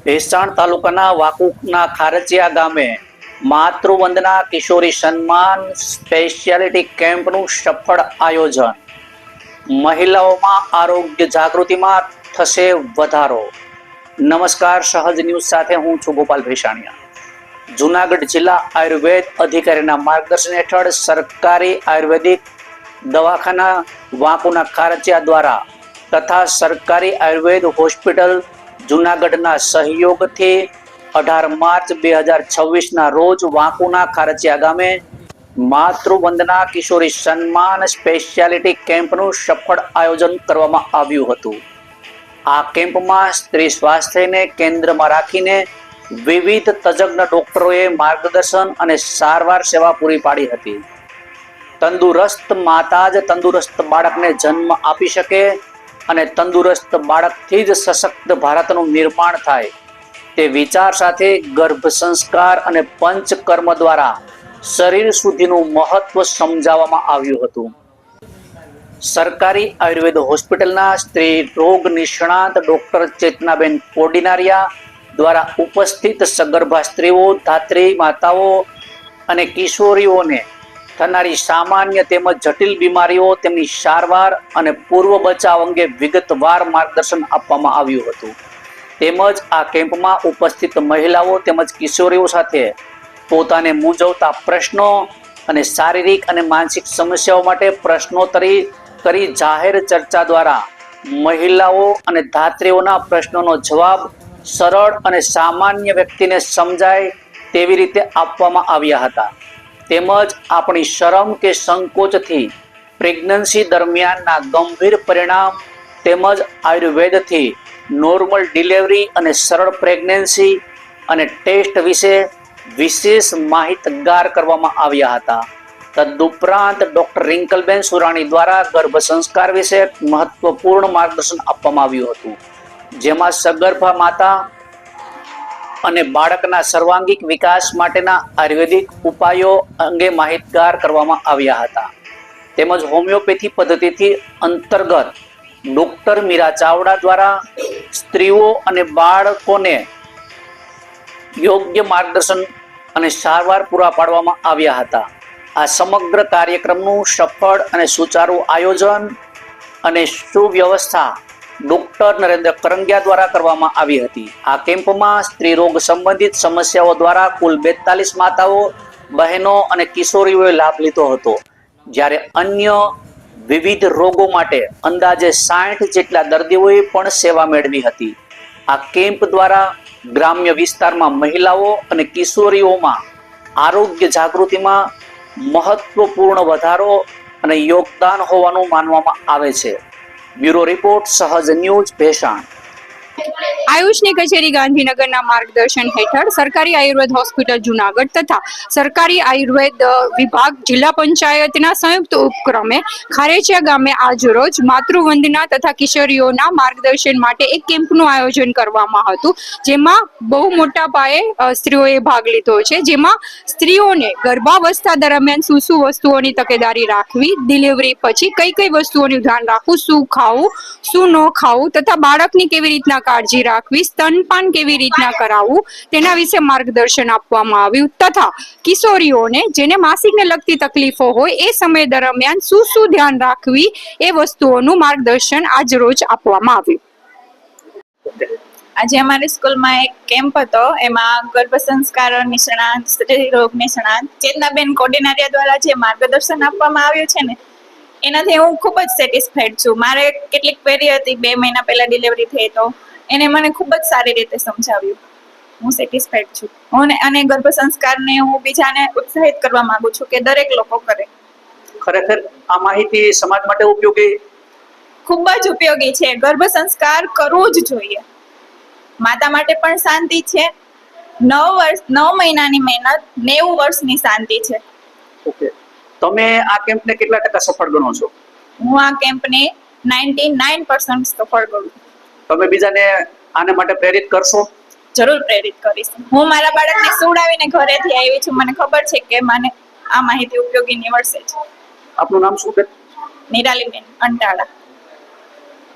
ભેસાણ તાલુકાના વાકુકના ખારચિયા ગામે માતૃવંદના કિશોરી સન્માન સ્પેશિયાલિટી કેમ્પનું સફળ આયોજન। મહિલાઓમાં આરોગ્ય જાગૃતિમાં થશે વધારો। નમસ્કાર, સહજ ન્યૂઝ સાથે હું છું ગોપાલ ભેસાણિયા। જૂનાગઢ જિલ્લા આયુર્વેદ અધિકારીના માર્ગદર્શન હેઠળ સરકારી આયુર્વેદિક દવાખાના વાંકુના ખારચિયા દ્વારા તથા સરકારી આયુર્વેદ હોસ્પિટલ જૂનાગઢના સહયોગથી 18 માર્ચ 2026ના રોજ વાંકુના ખારચિયા ગામે માતૃવંદના કિશોરી સન્માન સ્પેશિયાલિટી કેમ્પનું સફળ આયોજન કરવામાં આવ્યું હતું। આ કેમ્પમાં સ્ત્રી સ્વાસ્થ્યને કેન્દ્રમાં રાખીને વિવિધ તજજ્ઞ ડોક્ટરોએ માર્ગદર્શન અને સારવાર સેવા પૂરી પાડી હતી। તંદુરસ્ત માતા જ તંદુરસ્ત બાળકને જન્મ આપી શકે અને તંદુરસ્ત બાળકથી જ સશક્ત ભારતનું નિર્માણ થાય તે વિચાર સાથે ગર્ભ સંસ્કાર અને પંચકર્મ દ્વારા શરીર શુદ્ધિનું મહત્વ સમજાવવામાં આવ્યું હતું। સરકારી આયુર્વેદ હોસ્પિટલના સ્ત્રી રોગ નિષ્ણાત ડોક્ટર ચેતનાબેન કોડીનારિયા દ્વારા ઉપસ્થિત સગર્ભા સ્ત્રીઓ, ધાત્રી માતાઓ અને કિશોરીઓને થનારી સામાન્ય તેમજ જટિલ બીમારીઓ, તેમની સારવાર અને પૂર્વ બચાવ અંગે વિગતવાર માર્ગદર્શન આપવામાં આવ્યું હતું। તેમજ આ કેમ્પમાં ઉપસ્થિત મહિલાઓ તેમજ કિશોરીઓ સાથે પોતાને મૂંઝવતા પ્રશ્નો અને શારીરિક અને માનસિક સમસ્યાઓ માટે પ્રશ્નોત્તરી કરી જાહેર ચર્ચા દ્વારા મહિલાઓ અને ધાત્રીઓના પ્રશ્નોનો જવાબ સરળ અને સામાન્ય વ્યક્તિને સમજાય તેવી રીતે આપવામાં આવ્યા હતા। તેમજ આપણી શરમ કે સંકોચથી પ્રેગ્નન્સી દરમિયાનના ગંભીર પરિણામ તેમજ આયુર્વેદથી નોર્મલ ડિલિવરી અને સરળ પ્રેગ્નન્સી અને ટેસ્ટ વિશે વિશેષ માહિતગાર કરવામાં આવ્યા હતા। તદુપરાંત ડોક્ટર રિંકલબેન સુરાણી દ્વારા ગર્ભ સંસ્કાર વિશે મહત્વપૂર્ણ માર્ગદર્શન આપવામાં આવ્યું હતું, જેમાં સગર્ભા માતા અને બાળકના સર્વાંગીક વિકાસ માટેના આયુર્વેદિક ઉપાયો અંગે માહિતગાર કરવામાં આવ્યા હતા। તેમજ હોમિયોપેથી પદ્ધતિથી અંતર્ગત ડોક્ટર મીરા ચાવડા દ્વારા સ્ત્રીઓ અને બાળકોને યોગ્ય માર્ગદર્શન અને સારવાર પૂરા પાડવામાં આવ્યા હતા। આ સમગ્ર કાર્યક્રમનું સફળ અને સુચારુ આયોજન અને સુવ્યવસ્થા ડોક્ટર નરેન્દ્ર કરંગિયા દ્વારા કરવામાં આવી હતી। આ કેમ્પમાં સ્ત્રી રોગ સંબંધિત સમસ્યાઓ દ્વારા કુલ 42 માતાઓ, બહેનો અને કિશોરીઓએ લાભ લીધો હતો, જ્યારે અન્ય વિવિધ રોગો માટે અંદાજે 60 જેટલા દર્દીઓએ પણ સેવા મેળવી હતી। આ કેમ્પ દ્વારા ગ્રામ્ય વિસ્તારમાં મહિલાઓ અને કિશોરીઓમાં આરોગ્ય જાગૃતિમાં મહત્વપૂર્ણ વધારો અને યોગદાન હોવાનું માનવામાં આવે છે। બ્યુરો રિપોર્ટ, સહજ ન્યૂઝ, ભેસાણ। આયુષની કચેરી ગાંધીનગરના માર્ગદર્શન હેઠળ સરકારી આયુર્વેદ હોસ્પિટલ જૂનાગઢ તથા સરકારી આયુર્વેદ વિભાગ જિલ્લા પંચાયતના સંયુક્ત ઉપક્રમે ખારેચિયા ગામે આજરોજ માતૃવંદના તથા કિશોરીઓના માર્ગદર્શન માટે એક કેમ્પનું આયોજન કરવામાં હતું, જેમાં બહુ મોટા પાયે સ્ત્રીઓએ ભાગ લીધો છે। જેમાં સ્ત્રીઓને ગર્ભાવસ્થા દરમિયાન શું શું વસ્તુઓની તકેદારી રાખવી, ડિલિવરી પછી કઈ કઈ વસ્તુઓનું ધ્યાન રાખવું, શું ખાવું, શું ન ખાવું તથા બાળકની કેવી રીતના કાળજી રાખવી, સ્તનપાન કેવી રીતના કરાવવું તેના વિશે માર્ગદર્શન આપવામાં આવ્યું તથા કિશોરીઓને જેને માસિકને લગતી તકલીફો હોય એ સમય દરમિયાન શું શું ધ્યાન રાખવી એ વસ્તુઓનું માર્ગદર્શન આજ રોજ આપવામાં આવ્યું। આજે અમારી સ્કૂલમાં એક કેમ્પ હતો, એમાં ગર્ભ સંસ્કાર નિષ્ણાંત, સ્ત્રી રોગ નિષ્ણાંત ચેતનાબેન કોડીનારિયા દ્વારા જે માર્ગદર્શન આપવામાં આવ્યું છે ને, એનાથી હું ખૂબ જ સેટિસ્ફાઈડ છું। મારે કેટલીક ક્વેરી હતી, 2 મહિના પહેલા ડિલિવરી થઈ, તો એને મને ખૂબ જ સારી રીતે સમજાવ્યું। હું સેટિસ્ફાઈડ છું અને ગર્ભ સંસ્કારને હું બીજાને ઉત્સાહિત કરવા માંગુ છું કે દરેક લોકો કરે। ખરેખર આ માહિતી સમાજ માટે ઉપયોગી, ખૂબ જ ઉપયોગી છે। ગર્ભ સંસ્કાર કરવું જ જોઈએ, માતા માટે પણ શાંતિ છે। 9 મહિનાની મહેનત 90 વર્ષની શાંતિ છે। ઓકે, તમે આ કેમ્પને કેટલા ટકા સફળ ગણો છો? હું આ કેમ્પને 99% સફળ ગણું છું। તમે બીજાને આના માટે પ્રેરિત કરશો? જરૂર પ્રેરિત કરીશ। હું મારા બાળકને સુવડાવીને ઘરેથી આવી છું, મને ખબર છે કે મને આ માહિતી ઉપયોગી નીવડશે જ। આપનું નામ શું છે? નિરાલીબેન અંટાળા।